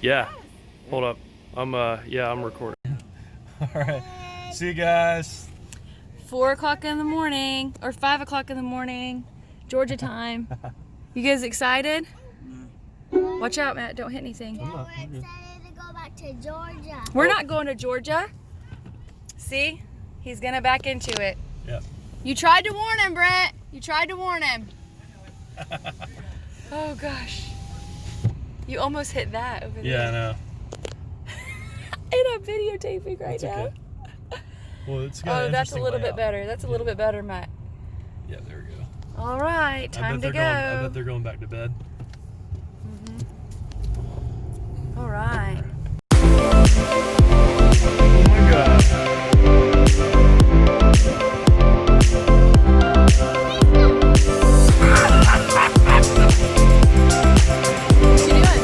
Yeah. Hold up. I'm recording. All right. See you guys. 4 o'clock in the morning, or 5 o'clock in the morning, Georgia time. You guys excited? Watch out, Matt. Don't hit anything. We're excited to go back to Georgia. We're not going to Georgia. See? He's going to back into it. Yeah. You tried to warn him, Brent. You tried to warn him. Oh, gosh. You almost hit that over there. Yeah, I know. And I'm videotaping right now. Okay. Well, it's Oh, that's a little bit better. That's a little bit better, Matt. Yeah, there we go. All right, time to go. I bet they're going back to bed. All right. Oh my God. What you doing?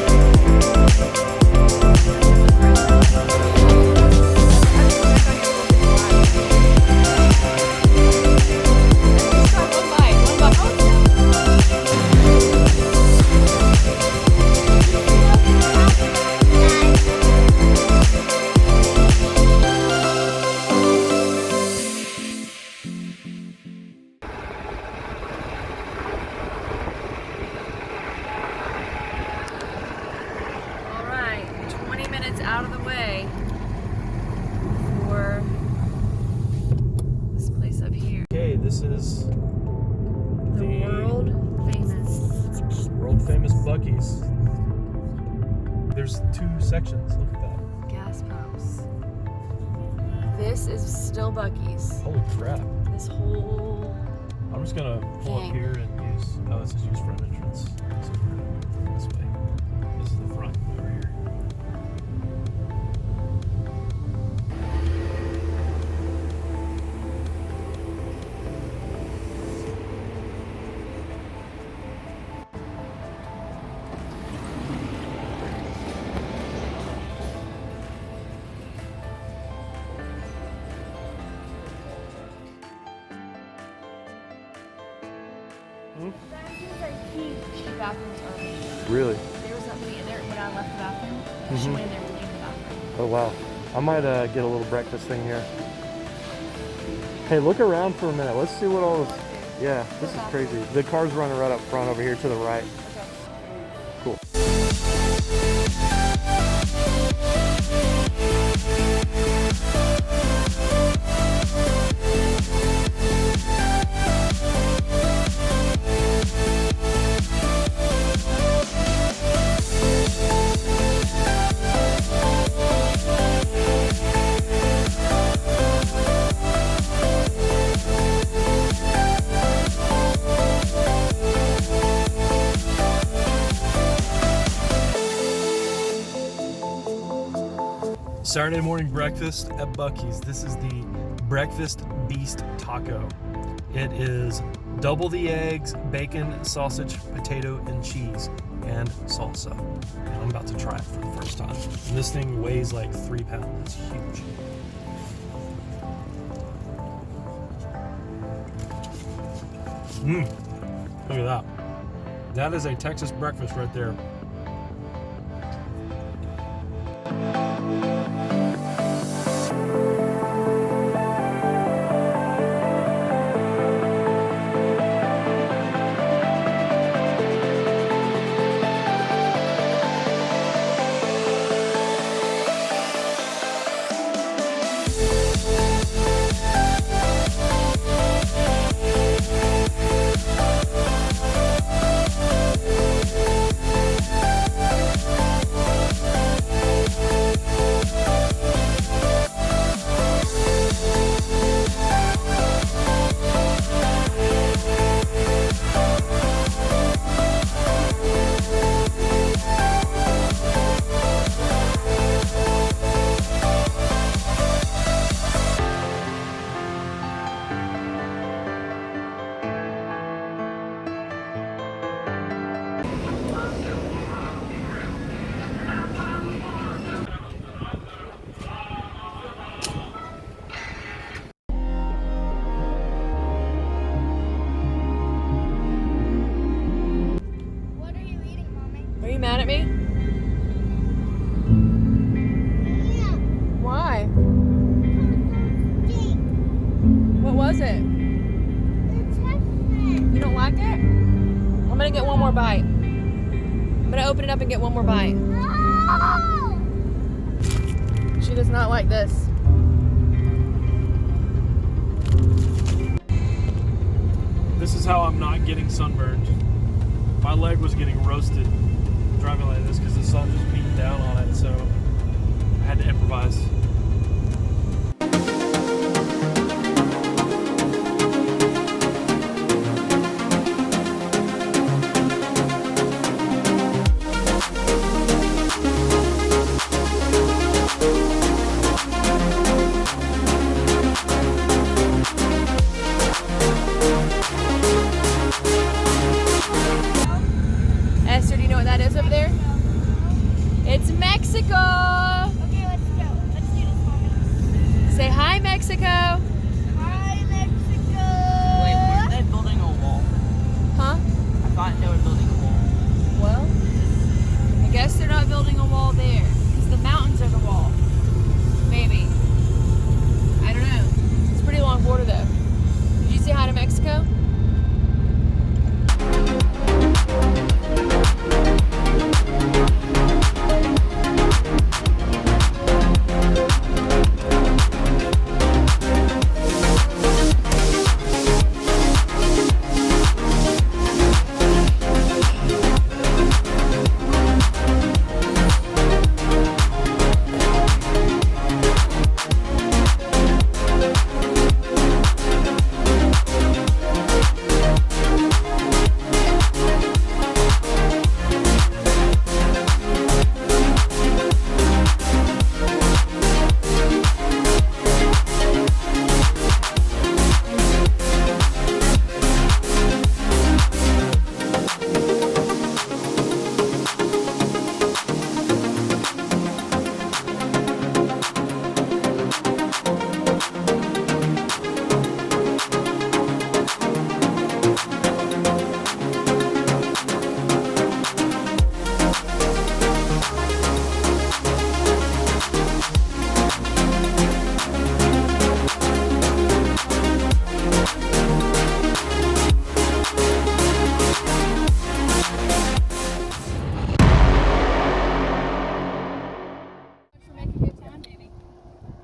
Out of the way for this place up here. Okay, this is The world famous buc-ees. There's 2 sections. Look at that. gas pumps. This is still buc-ees. Holy crap. This whole I'm just gonna pull up thing. here and use. Oh, this is used front entrance. So we're this way. This is the front over here. bathrooms are amazing. Really? There was somebody in there when I left the bathroom. She went in there to leave the bathroom. Oh wow. I might get a little breakfast thing here. Hey, look around for a minute. Let's see what all this. Yeah, this is crazy. The car's running right up front over here to the right. Cool. Saturday morning breakfast at Buc-ee's. This is the Breakfast Beast Taco. It is double the eggs, bacon, sausage, potato, and cheese, and salsa. And I'm about to try it for the first time. And this thing weighs like 3 pounds. It's huge. Look at that. That is a Texas breakfast right there. Are you mad at me? more bite. I'm gonna open it up and get one more bite. No! She does not like this. This is how I'm not getting sunburned. My leg was getting roasted driving like this because the sun was beating down on it, so I had to improvise. Esther, do you know what that is over there? It's Mexico! Okay, let's go. Let's do this, Mommy. Say hi, Mexico! Hi, Mexico! Wait, weren't they building a wall? Huh? I thought they were building a wall. Well, I guess they're not building a wall there, because the mountains are the wall. Maybe. I don't know. It's a pretty long border, though. Did you say hi to Mexico?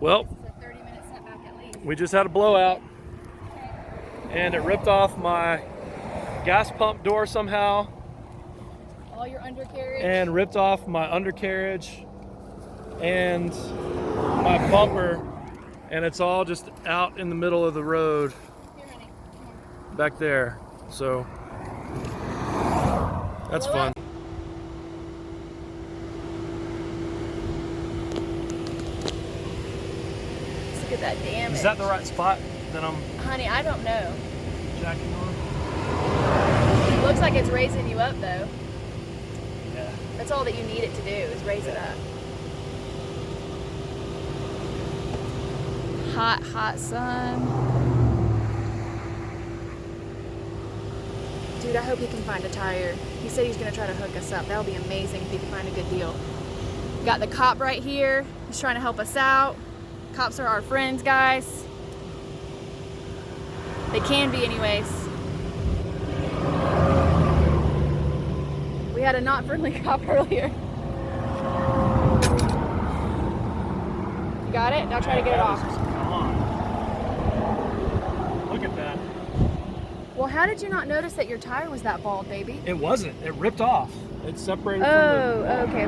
Well, It's a 30-minute setback at least. we just had a blowout and it ripped off my gas pump door somehow All your undercarriage. and ripped off my undercarriage and my bumper, and it's all just out in the middle of the road Here, honey. Come on. back there. So that's fun. Look at that damage. Is that the right spot that I'm Honey, I don't know. jacking on? It looks like it's raising you up, though. Yeah. That's all that you need it to do, is raise it up. Hot, hot sun. Dude, I hope he can find a tire. He said he's gonna try to hook us up. That would be amazing if he could find a good deal. Got the cop right here. He's trying to help us out. Cops are our friends, guys. They can be anyways. We had a not friendly cop earlier. You got it? Now try to get it off. Come on. Look at that. Well, how did you not notice that your tire was that bald, baby? It wasn't. It ripped off. It separated Oh, okay.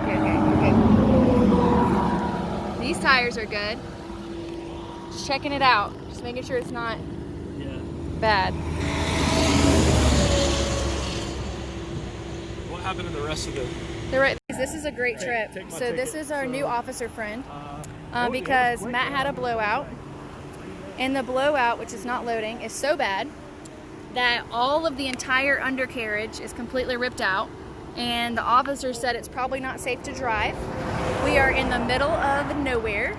These tires are good. Just checking it out. Just making sure it's not from the... Yeah. bad. What happened to the rest of it? They're right. This is a great trip. take my So this ticket. is our So, new officer friend. Oh, Because yeah, it was Matt quick. had a blowout, and the blowout, which is not loading, is so bad that all of the entire undercarriage is completely ripped out, and the officer said it's probably not safe to drive. We are in the middle of nowhere,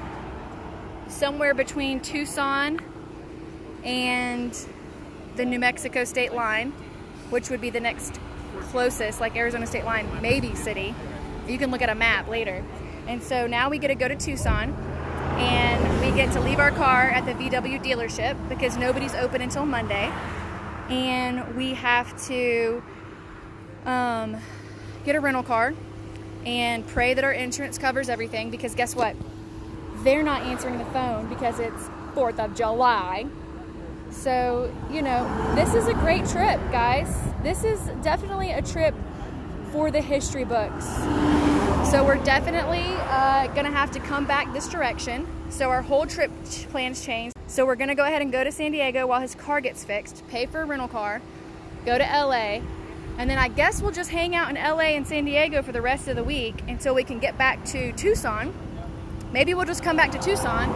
somewhere between Tucson and the New Mexico state line, which would be the next closest, like Arizona state line, maybe city. You can look at a map later. And so now we get to go to Tucson, and we get to leave our car at the VW dealership because nobody's open until Monday. And we have to get a rental car and pray that our insurance covers everything, because guess what? They're not answering the phone because it's 4th of July. So, you know, this is a great trip, guys. This is definitely a trip for the history books. So we're definitely gonna have to come back this direction. So our whole trip plans changed. So we're gonna go ahead and go to San Diego while his car gets fixed, pay for a rental car, go to LA, and then I guess we'll just hang out in LA and San Diego for the rest of the week until we can get back to Tucson. Maybe we'll just come back to Tucson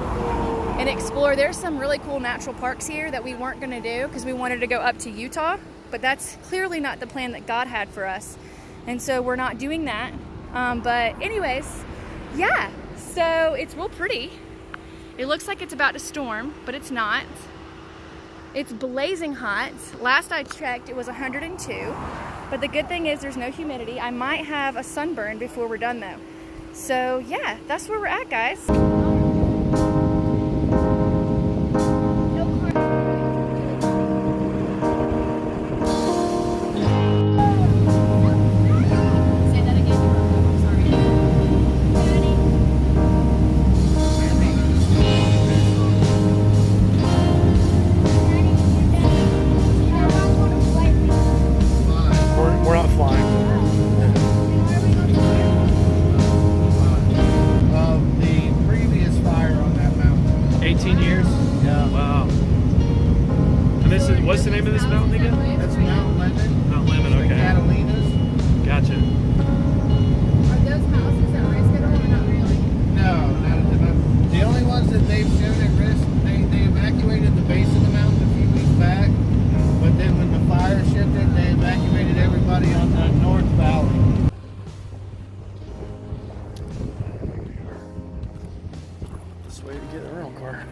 and explore. There's some really cool natural parks here that we weren't gonna do because we wanted to go up to Utah, but that's clearly not the plan that God had for us. And so we're not doing that. But anyways, yeah, so it's real pretty. It looks like it's about to storm, but it's not. It's blazing hot. Last I checked, it was 102. But the good thing is there's no humidity. I might have a sunburn before we're done though. So yeah, that's where we're at, guys. We're not flying. Of the previous fire on that mountain. 18 years? Yeah. Wow. And this is, what's the name of this mountain again? That's Mount Lemon. Mount Lemon, The okay. Catalinas. Gotcha. Are those houses at risk at all or not really? No, not at the moment. The only ones that they've shown at risk, they evacuated the base of the mountain a few weeks back. But then when the fire shifted, they evacuated everybody on the North Valley. This way to get a rental car.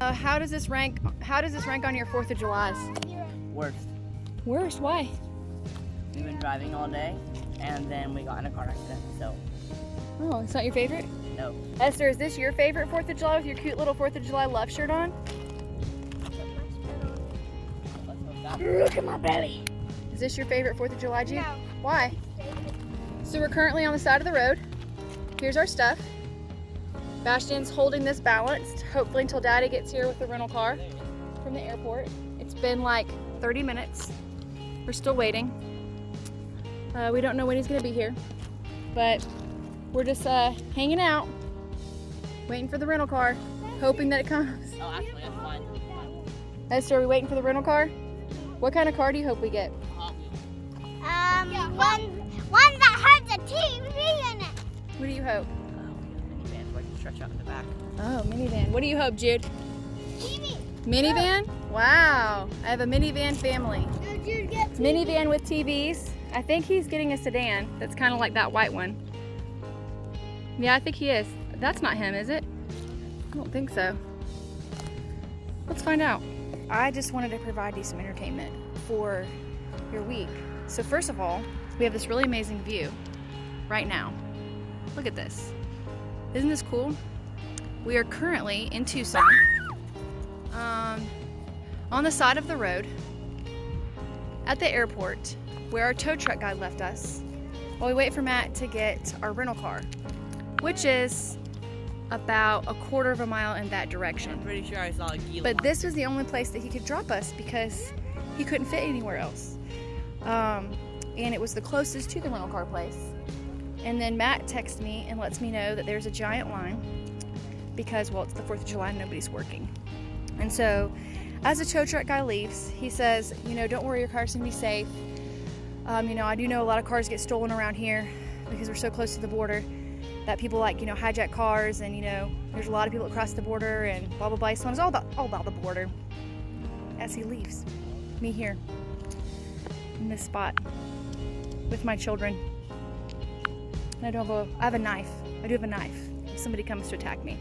How does this rank on your 4th of July's? Worst. Worst, why? We've been driving all day, and then we got in a car accident, so Oh, it's not your favorite? no. Esther, is this your favorite 4th of July with your cute little 4th of July love shirt on? Let's hope that. Look at my belly. Is this your favorite 4th of July, Jude? No. Why? So we're currently on the side of the road. Here's our stuff. Bastion's holding this balanced, hopefully until Daddy gets here with the rental car from the airport. It's been like 30 minutes. We're still waiting. We don't know when he's gonna be here, but we're just hanging out, waiting for the rental car, hoping that it comes. Oh, actually, that's fine. Esther, are we waiting for the rental car? What kind of car do you hope we get? One that has a TV in it. What do you hope? Minivan, so I can stretch out in the back. Oh, minivan. What do you hope, Jude? TV. Minivan? Wow, I have a minivan family. No, Jude, get Minivan with TVs. I think he's getting a sedan that's kind of like that white one. Yeah, I think he is. That's not him, is it? I don't think so. Let's find out. I just wanted to provide you some entertainment for your week. So first of all, we have this really amazing view right now. Look at this. Isn't this cool? We are currently in Tucson, on the side of the road at the airport where our tow truck guy left us while we wait for Matt to get our rental car, which is about a quarter of a mile in that direction. I'm pretty sure I saw a Gila. But this was the only place that he could drop us because he couldn't fit anywhere else. And it was the closest to the rental car place. And then Matt texts me and lets me know that there's a giant line because, well, it's the 4th of July and nobody's working. And so as the tow truck guy leaves, he says, you know, don't worry, your car's gonna be safe. You know, I do know a lot of cars get stolen around here because we're so close to the border that people like, you know, hijack cars, and, you know, there's a lot of people that cross the border and blah, blah, blah. So it's all about the border. As he leaves, me here in this spot with my children. And I have a knife. I do have a knife. If somebody comes to attack me,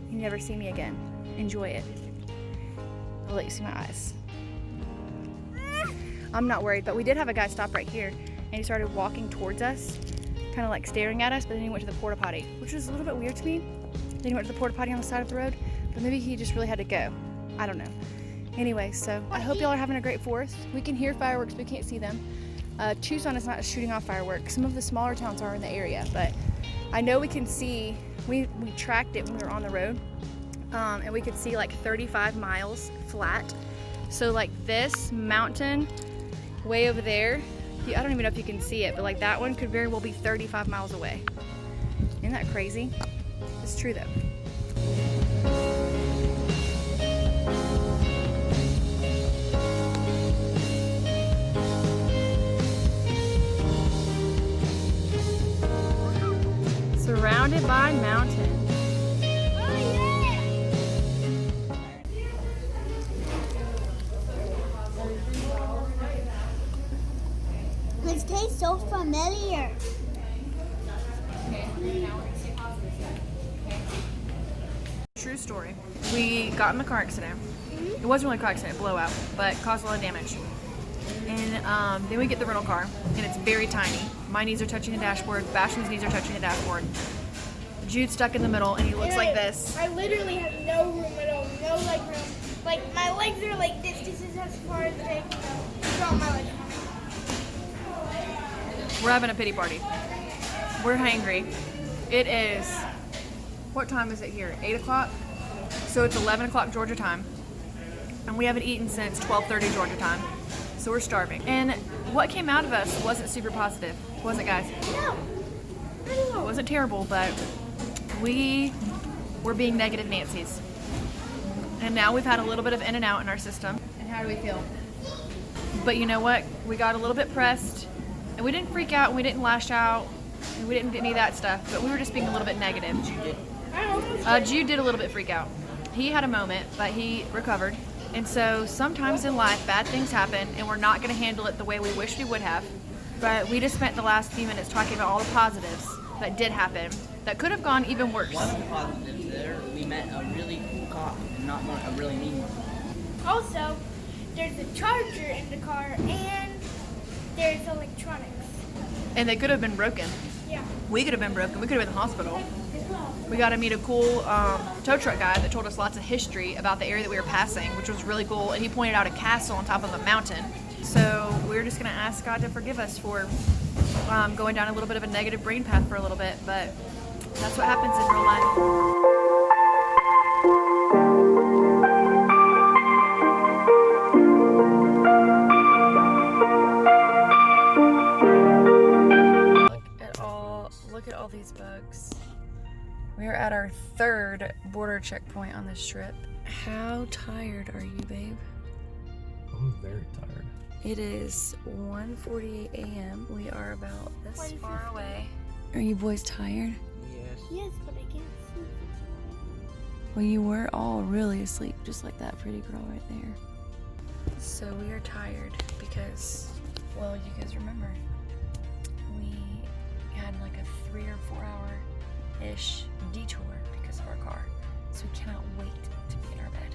you never see me again. Enjoy it. I'll let you see my eyes. I'm not worried, but we did have a guy stop right here, and he started walking towards us, kind of like staring at us, but then he went to the porta potty, which was a little bit weird to me. Then he went to the porta potty on the side of the road, but maybe he just really had to go. I don't know. Anyway, so I hope y'all are having a great 4th. We can hear fireworks, but we can't see them. Tucson is not shooting off fireworks. Some of the smaller towns are in the area, but I know we can see, we tracked it when we were on the road, and we could see like 35 miles flat. So like this mountain way over there, I don't even know if you can see it, but like that one could very well be 35 miles away. Isn't that crazy? It's true though. Surrounded by mountains. Oh yeah! This tastes so familiar. True story. We got in a car accident. It wasn't really a car accident, blowout, but caused a lot of damage. And then we get the rental car, and it's very tiny. My knees are touching the dashboard. Bastion's knees are touching the dashboard. Jude's stuck in the middle, and he looks like this. I literally have no room at all, no leg room. Like my legs are like this. This is as far as they can go. Throw my legs. We're having a pity party. We're hangry. It is, what time is it here? 8 o'clock? So it's 11 o'clock Georgia time. And we haven't eaten since 12:30 Georgia time. So we're starving. And what came out of us wasn't super positive, was it, guys? No. It wasn't terrible, but we were being negative Nancy's. And now we've had a little bit of in and out in our system. And how do we feel? But you know what? We got a little bit pressed, and we didn't freak out, and we didn't lash out, and we didn't get any of that stuff, but we were just being a little bit negative. Jude did a little bit freak out. He had a moment, but he recovered. And so sometimes in life, bad things happen, and we're not going to handle it the way we wish we would have. But we just spent the last few minutes talking about all the positives that did happen that could have gone even worse. One of the positives there, we met a really cool cop and not one, a really mean one. Also, there's a charger in the car and there's electronics. And they could have been broken. Yeah. We could have been broken. We could have been in the hospital. We got to meet a cool tow truck guy that told us lots of history about the area that we were passing, which was really cool. And he pointed out a castle on top of a mountain. So we're just going to ask God to forgive us for going down a little bit of a negative brain path for a little bit. But that's what happens in real life. Look at all these bugs. We are at our 3rd border checkpoint on this trip. How tired are you, babe? I'm very tired. It is 1:48 a.m. We are about this far away. Are you boys tired? Yes. Yes, but I can't see. Well, you were all really asleep, just like that pretty girl right there. So we are tired because, well, you guys remember, we had like a 3 or 4 hour-ish detour because of our car. So we cannot wait to be in our bed.